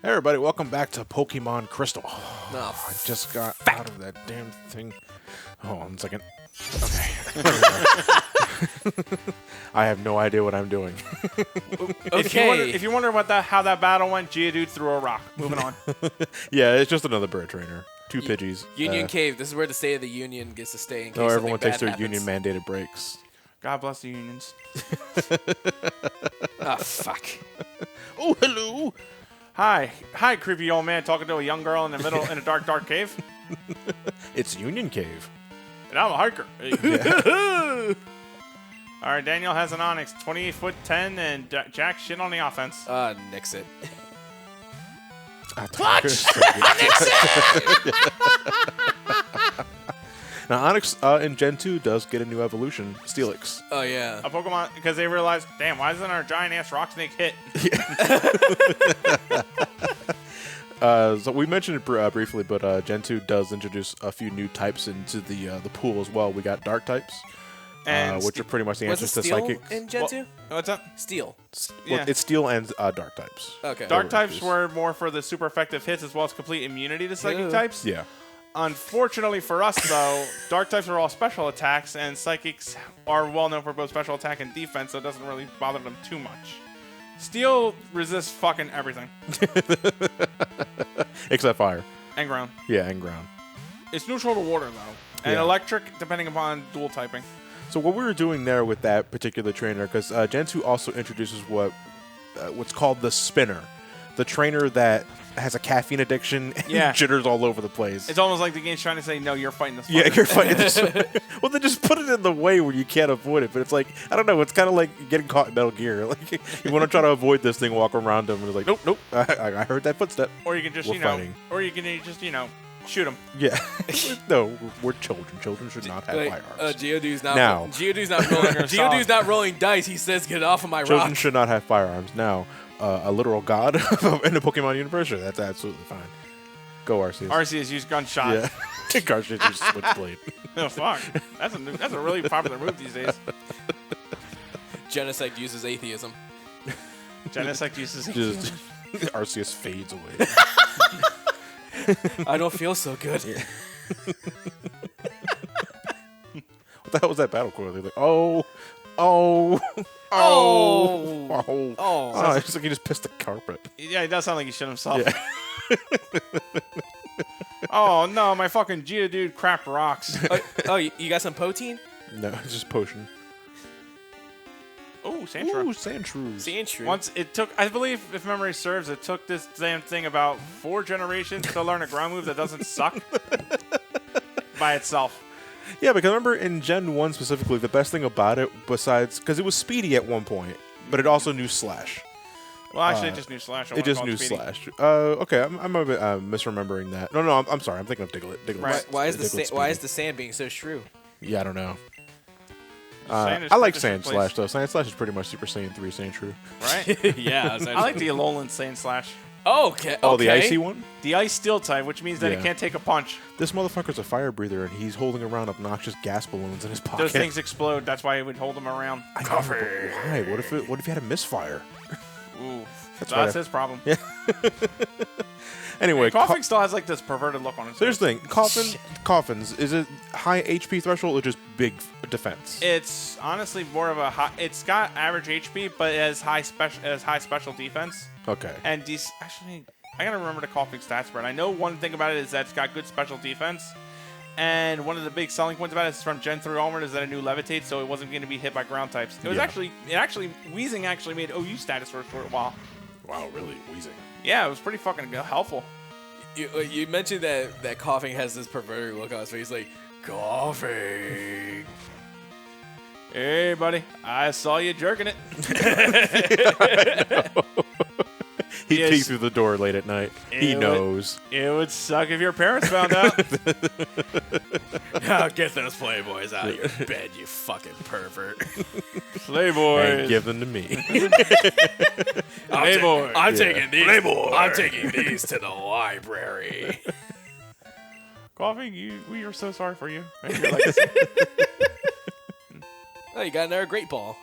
Hey everybody, welcome back to Pokemon Crystal. Oh, I just got out of that damn thing. Hold on a second. Okay. I have no idea what I'm doing. Okay. If you wonder how that battle went, Geodude threw a rock. Moving on. Yeah, it's just another bird trainer. Two Pidgeys. Union Cave. This is where the State of the Union gets to stay in case No, everyone something takes their bad happens. union-mandated breaks. God bless the unions. Oh, fuck. Oh, hello. Hi, creepy old man talking to a young girl in the middle in a dark cave. It's Union Cave. And I'm a hiker. Yeah. All right, Daniel has an Onyx, 28'10", and Jack shit on the offense. Nix it. Clutch! Now, Onyx in Gen 2 does get a new evolution, Steelix. Oh, yeah. A Pokemon, because they realized, damn, why isn't our giant-ass rock snake hit? So we mentioned it briefly, but Gen 2 does introduce a few new types into the pool as well. We got dark types, And which are pretty much the Was it answers to Steel Psychic. in Gen 2? What's up? Steel. Well, Yeah. it's Steel and dark types. Okay. Dark Or types just- were more for the super effective hits as well as complete immunity to psychic Ew. types. Yeah. Unfortunately for us, though, dark types are all special attacks, and psychics are well known for both special attack and defense, so it doesn't really bother them too much. Steel resists fucking everything. Except fire. And ground. Yeah, and ground. It's neutral to water, though. And Yeah. electric, depending upon dual typing. So what we were doing there with that particular trainer, because Gen 2 also introduces what's called the spinner, the trainer that has a caffeine addiction and Yeah. jitters all over the place. It's almost like the game's trying to say, no, you're fighting this Yeah, fucker. you're fighting this. Well, they just put it in the way where you can't avoid it. But it's like, I don't know. It's kind of like getting caught in Metal Gear. Like, you want to try to avoid this thing, walk around them, and it's like, nope. I heard that footstep. Or you can just, We're fighting. shoot him. Yeah. No, we're children. Children should not have firearms. Geodude's not. Now. Geodude's not rolling. Geodude's not rolling dice. He says, "Get off of my Children rock." should not have firearms. Now, a literal god in the Pokemon universe, sure, that's absolutely fine. Go, Arceus. Arceus used gunshot. Yeah. Garcia used Switchblade. Oh, fuck. That's a really popular move these days. Genesect uses atheism. Genesect uses Just Arceus fades away. I don't feel so good. What the hell was that battle core? They're like, oh. It's like he just pissed the carpet. Yeah, it does sound like he shit himself. Yeah. Oh, no, my fucking Geodude crapped rocks. You got some protein? No, it's just potion. Oh, Sandshrew. Ooh, Sandshrews. Sandshrew. Once it took, I believe, if memory serves, it took this damn thing about 4 generations to learn a ground move that doesn't suck by itself. Yeah, because I remember in Gen 1 specifically, the best thing about it, besides, because it was speedy at one point, but it also knew Slash. Well, actually, it just knew Slash. I It wanna just call knew Speedy. Slash. Okay, I'm a bit misremembering that. No, I'm sorry. I'm thinking of Diglett. Right. Why is Diglett's the sand being so shrew? Yeah, I don't know. Sand is I like purchased Sand in place. Slash, though. Sand Slash is pretty much Super Saiyan 3 Sandshrew. Right? Yeah. I like the Alolan Sand Slash. Okay. Oh, the icy one? The Ice Steel type, which means that Yeah. it can't take a punch. This motherfucker's a fire breather, and he's holding around obnoxious gas balloons in his pocket. Those things explode. That's why it would hold them around. I know, but why? What if you had a misfire? Ooh. That's That's right. his problem. Yeah. Anyway, Koffing still has like this perverted look on his so here's face. the thing. Coffins, is it high HP threshold or just big defense? It's honestly more of a high. It's got average HP, but it has high special defense. Okay. And actually, I gotta remember the Koffing stats spread. I know one thing about it is that it's got good special defense, and one of the big selling points about it is from Gen 3 onward is that it knew Levitate, so it wasn't going to be hit by ground types. It was Yeah. Weezing actually made OU status for a short while. Wow, really wheezing. Yeah, it was pretty fucking helpful. You mentioned that Koffing has this perverted look on his face, like Koffing. Hey, buddy, I saw you jerking it. He Yes. peeked through the door late at night. He It would- knows. It would suck if your parents found out. Now get those playboys out of your bed, you fucking pervert. Playboys. And give them to me. Playboy. I'm Yeah. taking these. Playboy. I'm taking these to the library. Koffing, we are so sorry for you. And your legacy. Oh, you got another great ball.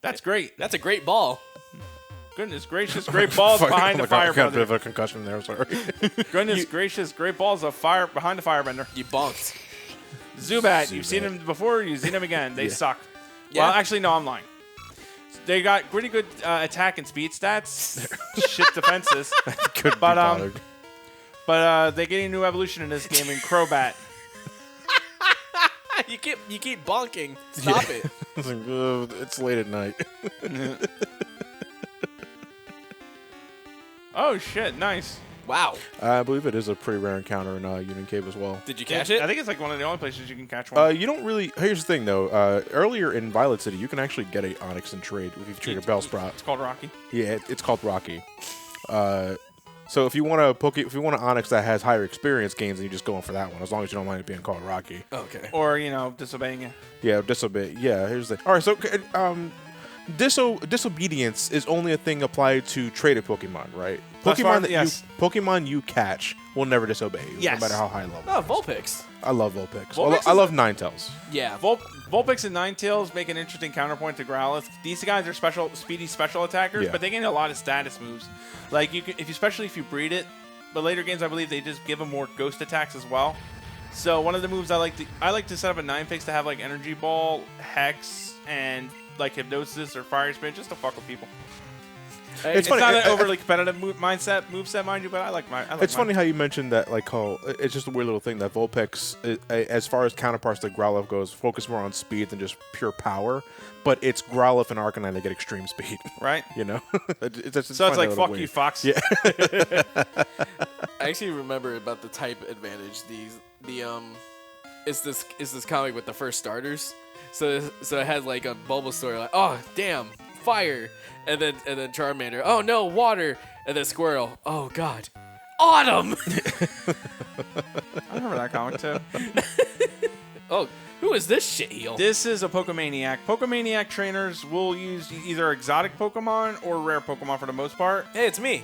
That's great. That's a great ball. Goodness gracious, great balls behind the I got a bit firebender. of a concussion there. Sorry. Goodness gracious, great balls of fire behind the firebender. You bonked. Zubat, you've seen them before, you've seen them again. They suck. Yeah. Well, actually, no, I'm lying. They got pretty good attack and speed stats. Shit defenses. Couldn't But, be bothered. But they get a new evolution in this game in Crobat. You keep bonking. Stop it. It's like, it's late at night. Oh, shit, nice. Wow. I believe it is a pretty rare encounter in Union Cave as well. Did you catch it? I think it's like one of the only places you can catch one. You don't really. Here's the thing, though. Earlier in Violet City, you can actually get a Onyx in trade if you trade a Bellsprout. It's called Rocky. Yeah, it's called Rocky. So if you want if you want an Onyx that has higher experience gains, then you just go in for that one, as long as you don't mind it being called Rocky. Okay. Or, disobeying you. Yeah, disobey. Yeah, here's the. All right, so disobedience is only a thing applied to traded Pokemon, right? Thus far, Pokemon yes. Pokemon you catch will never disobey you, Yes. no matter how high level. Oh, Vulpix. I love Vulpix. Vulpix I is love Ninetales. Yeah. Vulpix and Ninetales make an interesting counterpoint to Growlithe. These guys are speedy special attackers, Yeah. but they gain a lot of status moves. Like especially if you breed it. But later games, I believe they just give them more ghost attacks as well. So one of the moves I like to set up a Ninepix to have like Energy Ball, Hex, and like Hypnosis or Fire Spin just to fuck with people. It's funny, not an overly competitive moveset, mind you, but I like It's funny how you mentioned that, like, how it's just a weird little thing that Vulpix, as far as counterparts to Growlithe goes, focus more on speed than just pure power. But it's Growlithe and Arcanine that get extreme speed, right? You know, So it's like fuck you, Fox. Yeah. I actually remember about the type advantage. It's this comic with the first starters. So it had like a Bulbasaur, like, oh damn, fire, and then Charmander, oh no, water, and then Squirtle, oh god, autumn. I remember that comic too. Oh, who is this shitheel? This is a Pokemaniac. Pokemaniac trainers will use either exotic Pokemon or rare Pokemon for the most part. Hey, it's me.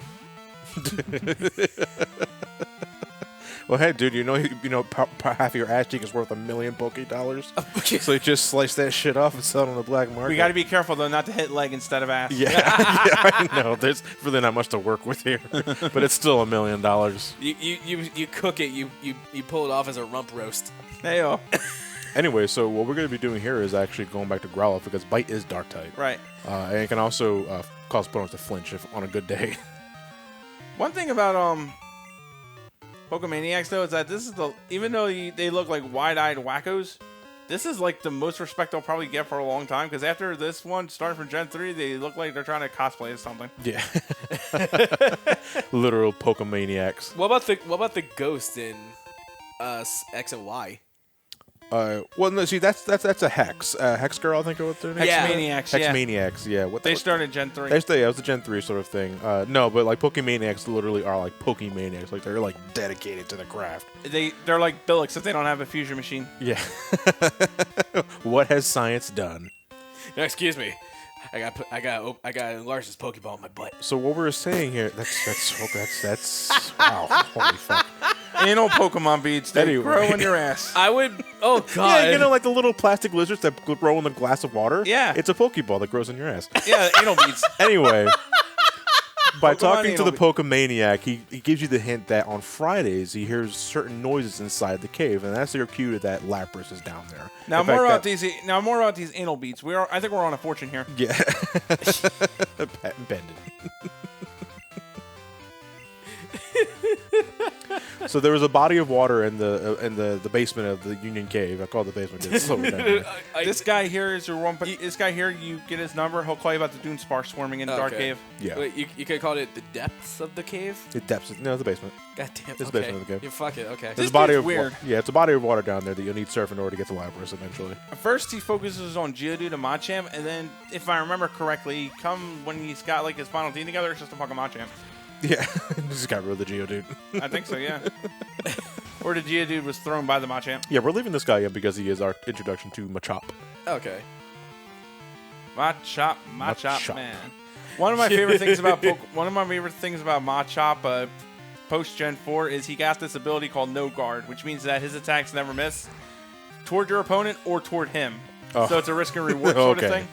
Well, hey, dude, half of your ass cheek is worth $1 million $. So you just slice that shit off and sell it on the black market. We got to be careful though, not to hit leg instead of ass. Yeah, yeah, I know. There's really not much to work with here, but it's still $1 million. You cook it. You pull it off as a rump roast. Heyo. Anyway, so what we're going to be doing here is actually going back to Growlithe because Bite is Dark type. Right. And it can also cause opponents to flinch if on a good day. One thing about Pokemaniacs though is that this is even though they look like wide-eyed wackos, this is like the most respect they'll probably get for a long time. Because after this one, starting from Gen 3, they look like they're trying to cosplay as something. Yeah. Literal Pokemaniacs. What about the ghost in X and Y? Well, no, see, that's a Hex. Hex Girl, I think, or what their name? Yeah. Hexmaniacs, yeah. Hexmaniacs, yeah. They started Gen 3. It was the Gen 3 sort of thing. No, but like Pokemaniacs literally are like Pokemaniacs. Like they're like dedicated to the craft. They're like Billix if they don't have a fusion machine. Yeah. What has science done? No, excuse me. I got enlarge this Pokeball in my butt. So what we're saying here, that's wow, holy fuck. Anal Pokemon beads, they Anyway. grow in your ass. I would. Oh god. Yeah, like the little plastic lizards that grow in a glass of water. Yeah. It's a Pokeball that grows in your ass. Yeah, anal beads. Anyway, by Pokemon talking to the anal Pokemaniac, he gives you the hint that on Fridays he hears certain noises inside the cave, and that's your cue to that Lapras is down there. Now In more fact, about these anal beads. I think we're on a fortune here. Yeah. Patent pending. So there was a body of water in the basement of the Union Cave. I call it the basement. It's slow down. This guy here is your one. This guy here, you get his number. He'll call you about the Dunespark swarming in the Dark Cave. Yeah. Wait, you could call it the depths of the cave. The depths. No, it's the basement. God damn. It's the Okay. basement of the cave. You fuck it. Okay. There's a body dude's of weird. Yeah, it's a body of water down there that you'll need surf in order to get to Lapras eventually. First, he focuses on Geodude and Machamp, and then, if I remember correctly, when he's got like his final team together, it's just a fucking Machamp. Yeah, just got rid of the Geodude. I think so, yeah. Or the Geodude was thrown by the Machamp. Yeah, we're leaving this guy in because he is our introduction to Machop. Okay. Machop, Machop. man. One of my favorite things about Machop post Gen 4 is he got this ability called No Guard, which means that his attacks never miss toward your opponent or toward him. Oh. So it's a risk and reward sort of Okay. thing.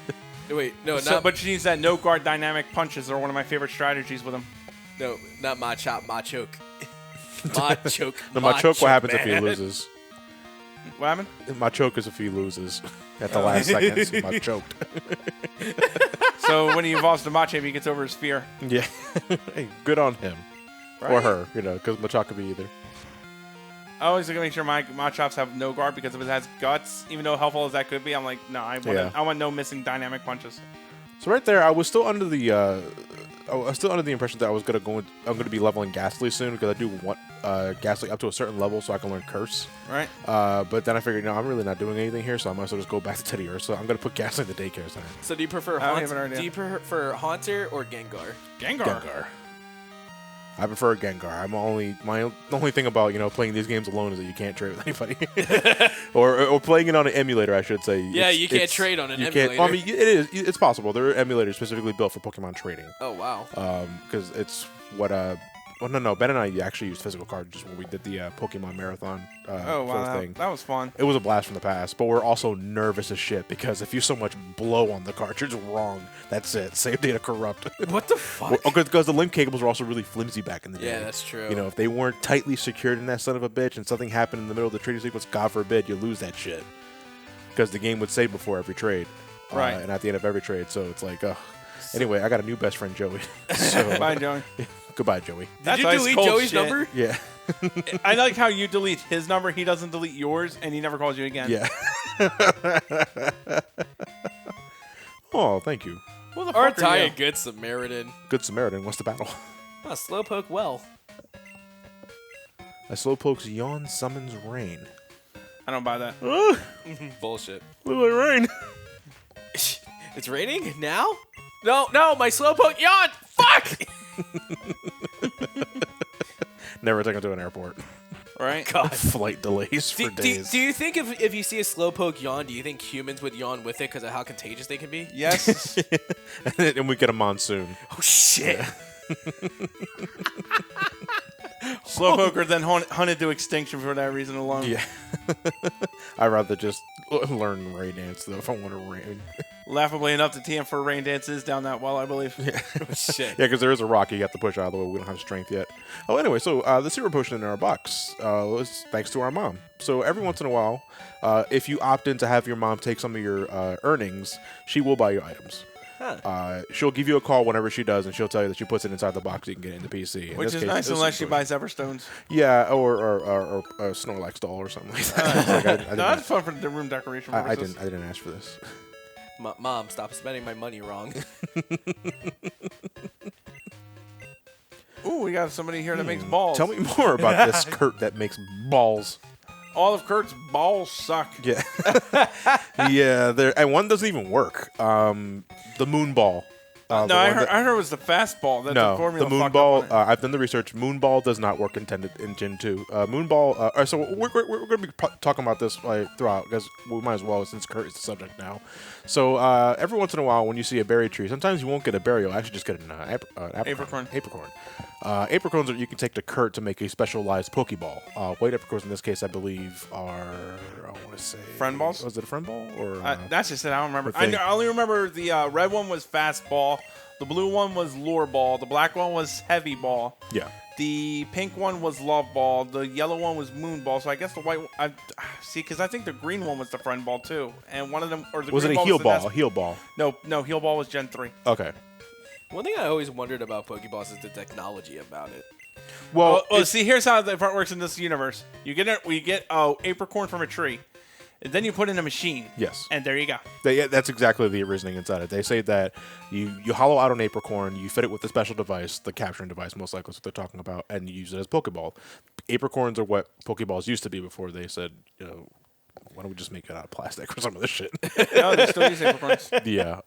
Wait, no, So, not but she needs that no guard dynamic punches are one of my favorite strategies with him. no, not Machop, Machoke. Machoke. The Machoke, what happens if he man. loses? What happened? Machoke is if he loses at the last second. Machoked. So when he evolves to Machamp, he gets over his fear. Yeah. Hey, good on him. Or Right. her, because Machop could be either. I always like to make sure my Machops have no guard because if it has guts, even though helpful as that could be, I'm like, no, Yeah. I want no missing dynamic punches. So right there, I was still under the impression that I'm gonna be leveling Ghastly soon because I do want Ghastly up to a certain level so I can learn Curse. Right? But then I figured, no, I'm really not doing anything here, so I might as well just go back to Teddy Earth. So I'm gonna put Ghastly in the daycare center. So do you prefer I don't have an idea. Do you prefer Haunter or Gengar? Gengar. I prefer Gengar. My only thing about playing these games alone is that you can't trade with anybody, or playing it on an emulator, I should say. Yeah, you can't trade on an emulator. I mean, it's possible. There are emulators specifically built for Pokemon trading. Oh wow. Because it's what no, Ben and I actually used physical cartridges when we did the Pokemon Marathon Oh, sort wow. of thing. That was fun. It was a blast from the past, but we're also nervous as shit because if you so much blow on the cartridge wrong, that's it. Save data corrupt. What the fuck? Because the link cables were also really flimsy back in the day. Yeah, that's true. If they weren't tightly secured in that son of a bitch and something happened in the middle of the trading sequence, God forbid you lose that shit. Because the game would save before every trade. Right. And at the end of every trade, so it's like, Anyway, I got a new best friend, Joey. So, Bye, Joey. goodbye, Joey. Did you ice delete cold Joey's shit. number? Yeah. I like how you delete his number, he doesn't delete yours, and he never calls you again. Yeah. Oh, thank you. Who the Or fuck are tie you? a good Samaritan. Good Samaritan. What's the battle? Oh, Slowpoke well. A Slowpoke's Yawn summons rain. I don't buy that. Bullshit. Look like rain. It's raining now? No, my Slowpoke yawn. Fuck! Never take him to an airport. Right? God. Flight delays for days. Do you think if you see a Slowpoke yawn, do you think humans would yawn with it because of how contagious they can be? Yes. And we get a monsoon. Oh shit! Slowpoke then hunted to extinction for that reason alone. Yeah. I'd rather just learn Rain Dance, though, if I want to rain. Laughably enough, the TM for rain dance is down that well, I believe. Yeah. Oh, shit. Yeah, because there is a rock you have to push out of the way. We don't have strength yet. Oh, anyway, so the Zero Potion in our box was thanks to our mom. So every once in a while, if you opt in to have your mom take some of your earnings, she will buy you items. Huh. She'll give you a call whenever she does, and she'll tell you that she puts it inside the box so you can get it in the PC. In Which this is case, nice it's unless she Zero buys Everstones. Yeah, or a Snorlax doll or something like that. I No, that's fun for the room decoration purposes. I didn't ask for this. Mom, stop spending my money wrong. Ooh, we got somebody here that makes balls. Tell me more about this Kurt that makes balls. All of Kurt's balls suck. Yeah. Yeah, and one doesn't even work. The moon ball. No, I heard it was the fastball. That's No, the formula. the moon fucked ball. up on it. I've done the research. Moon ball does not work intended in Gen 2. Moon ball. So we're going to be talking about this throughout because we might as well since Kurt is the subject now. So every once in a while, when you see a berry tree, sometimes you won't get a berry. You'll actually just get an apricorn. Apricorns that you can take to Kurt to make a specialized Pokeball. White apricorns in this case, I believe, are I want to say Friend balls? Was it a friend ball or? That's just it. I don't remember. the thing. I only remember the red one was fastball. The blue one was lure ball. The black one was heavy ball. Yeah. The pink one was love ball. The yellow one was moon ball. So I guess the white one, see, because I think the green one was the friend ball too. And one of them, or the Was it green a heel was the ball? nest- A heel ball. No, heel ball was Gen 3. Okay. One thing I always wondered about Pokeballs is the technology about it. Well, See, here's how the part works in this universe. You get apricorn from a tree, and then you put in a machine. Yes. And there you go. That's exactly the reasoning inside it. They say that you hollow out an apricorn, you fit it with a special device, the capturing device, most likely is what they're talking about, and you use it as Pokeball. Apricorns are what Pokeballs used to be before they said, why don't we just make it out of plastic or some of this shit? No, they still use apricorns. Yeah.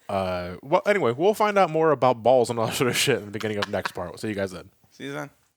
Well, anyway, we'll find out more about balls and all that sort of shit in the beginning of next part. We'll see you guys then. See you then.